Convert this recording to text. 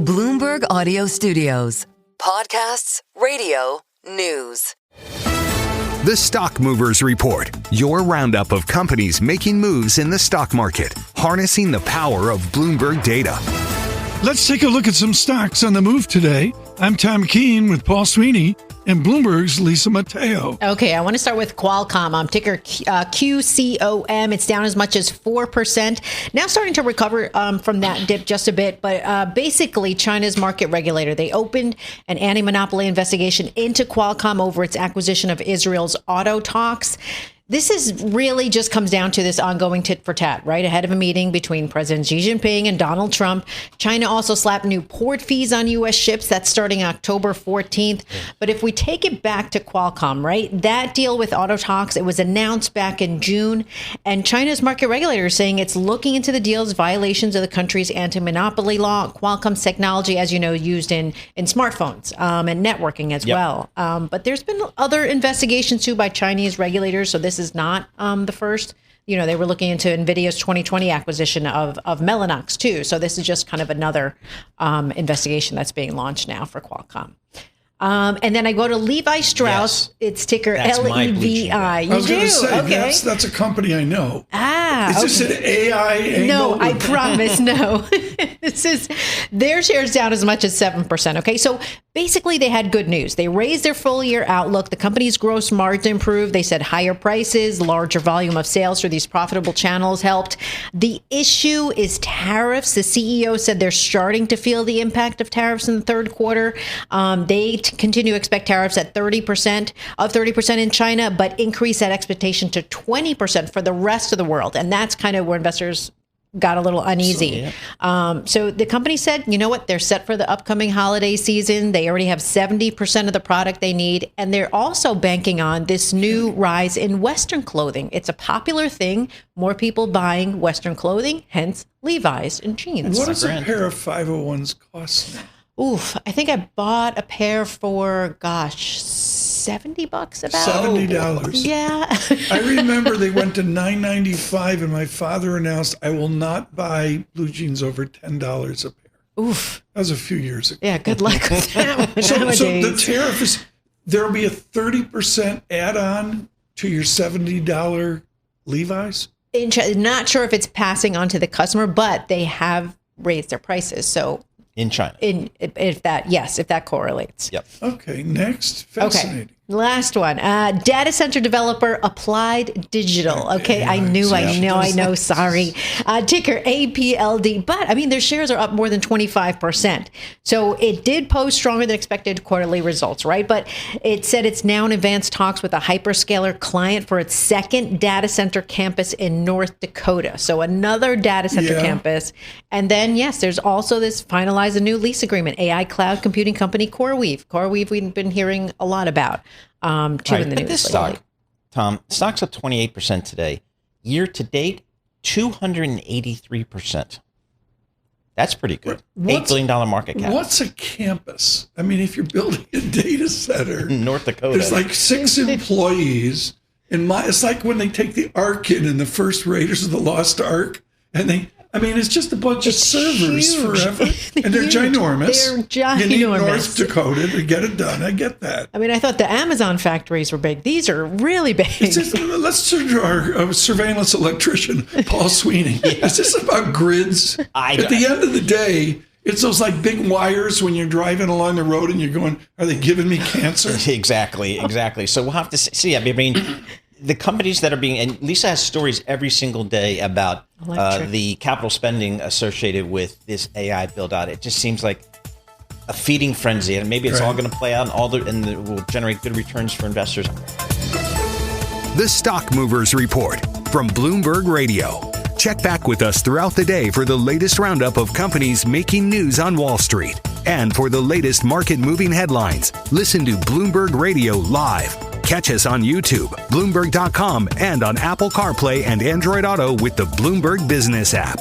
Bloomberg Audio Studios. Podcasts, radio, news. The Stock Movers Report, your roundup of companies making moves in the stock market, harnessing the power of Bloomberg data. Let's take a look at some stocks on the move today. I'm Tom Keene with Paul Sweeney and Bloomberg's Lisa Mateo. Okay, I want to start with Qualcomm, ticker QCOM. It's down as much as 4%. Now starting to recover from that dip just a bit. But basically, China's market regulator, they opened an anti-monopoly investigation into Qualcomm over its acquisition of Israel's Autotalks. This is really just comes down to this ongoing tit for tat, right? Ahead of a meeting between President Xi Jinping and Donald Trump. China also slapped new port fees on U.S. ships. That's starting October 14th. But if we take it back to Qualcomm, right? That deal with Autotalks, it was announced back in June. And China's market regulator is saying it's looking into the deal's violations of the country's anti-monopoly law. Qualcomm's technology, as you know, used in smartphones and networking as well. But there's been other investigations, too, by Chinese regulators. So this is not the first. You know, they were looking into NVIDIA's 2020 acquisition of Mellanox, too. So this is just kind of another investigation that's being launched now for Qualcomm. And then I go to Levi Strauss. Yes. It's ticker LEVI. I was going to say, that's a company I know. Is this an AI angle? No, I promise, no. This is their shares down as much as 7%. Okay, so basically they had good news. They raised their full year outlook. The company's gross margin improved. They said higher prices, larger volume of sales through these profitable channels helped. The issue is tariffs. The CEO said they're starting to feel the impact of tariffs in the third quarter. They continue to expect tariffs at 30% in China, but increase that expectation to 20% for the rest of the world. And that's kind of where investors got a little uneasy. So the company said, you know what, they're set for the upcoming holiday season. They already have 70% of the product they need. And they're also banking on this new rise in Western clothing. It's a popular thing. More people buying Western clothing, hence Levi's and jeans. What does a pair of 501s cost now? Oof, I think I bought a pair for, $70 about. $70. Yeah. I remember they went to $9.95 and my father announced, I will not buy blue jeans over $10 a pair. Oof. That was a few years ago. Yeah, good luck with that one. So the tariff is, there'll be a 30% add-on to your $70 Levi's? Not sure if it's passing on to the customer, but they have raised their prices. So in China. If that correlates. Yep. Okay, next. Fascinating. Okay. Last one. Data center developer Applied Digital. Okay, I know. Sorry. Ticker APLD. But, I mean, their shares are up more than 25%. So it did post stronger than expected quarterly results, right? But it said it's now in advanced talks with a hyperscaler client for its second data center campus in North Dakota. So another data center campus. And then, yes, there's also this finalize a new lease agreement. AI cloud computing company CoreWeave. CoreWeave we've been hearing a lot about. In the news. This stock, Tom, stock's up 28% today. Year to date, 283%. That's pretty good. $8 billion market cap. What's a campus? I mean, if you're building a data center in North Dakota, there's like 6 employees. It's like when they take the Ark in the first Raiders of the Lost Ark, and it's just a bunch of servers forever. And they're ginormous. They're ginormous. You need North Dakota to get it done. I get that. I mean, I thought the Amazon factories were big. These are really big. Let's turn to our surveillance electrician, Paul Sweeney. Is this about grids? At the end of the day, it's those like big wires when you're driving along the road and you're going, are they giving me cancer? Exactly. So we'll have to see. I mean, the companies that are being, and Lisa has stories every single day about the capital spending associated with this AI build out. It just seems like a feeding frenzy, and maybe it's all going to play out and it will generate good returns for investors. The Stock Movers Report from Bloomberg Radio. Check back with us throughout the day for the latest roundup of companies making news on Wall Street. And for the latest market-moving headlines, listen to Bloomberg Radio live. Catch us on YouTube, Bloomberg.com, and on Apple CarPlay and Android Auto with the Bloomberg Business app.